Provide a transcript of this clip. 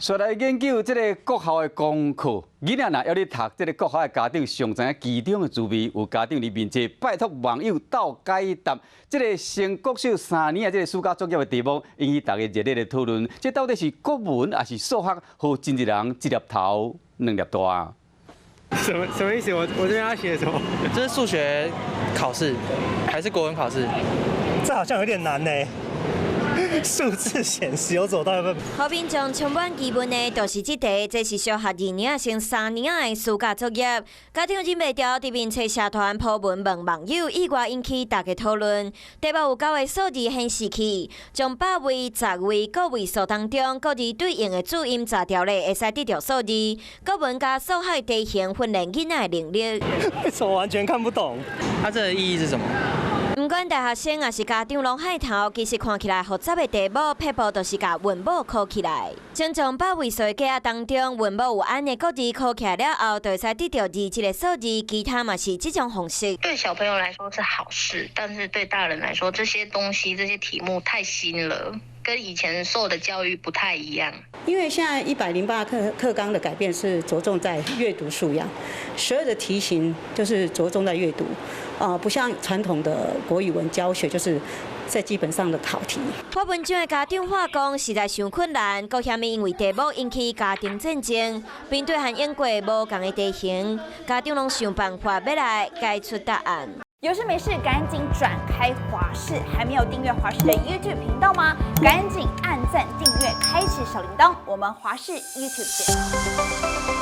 出来研究这个国校的功课，囡仔若要你读这个国校的家长上知影其中的滋味。有家长伫面前拜托网友斗解答这个升国小3年的这个暑假作业的题目，引起大家热烈的讨论。这到底是国文还是数学？和真一人一粒头两粒大？什么意思？我这边要写什么？这是数学考试还是国文考试？这好像有点难呢。数字显示有走到一半。好民众充满疑问的，就是这题，这是小学2年升3年的暑假作业。家长忍袂住伫面册社团po文问网友，意外引起大家讨论。题目有9个数字显示器，从8位、10位各位数当中，各自对应的注音查掉咧，会使得到数字。国文加数学题型训练囡仔的能力。为什么完全看不懂？它这个意义是什么？不管大学生还是家长拢海头，其实看起来复杂的题目，撇步就是甲韵母考起来。先从8位数的计仔当中，韵母有按的各字考起来了后，就会使得到21个数字，其他嘛是这种方式。对小朋友来说是好事，但是对大人来说，这些东西、这些题目太新了。跟以前受的教育不太一样，因为现在108课纲的改变是着重在阅读素养，12的题型就是着重在阅读，不像传统的国语文教学就是在基本上的考题。我文章的家长话讲实在伤困难，阁嫌因为题目引起家庭战争，并对和英国无同的题型，家长拢想办法要来解出答案。有事没事赶紧转开华视，还没有订阅华视的 YouTube 频道吗？赶紧按赞、订阅、开启小铃铛，我们华视 YouTube 见。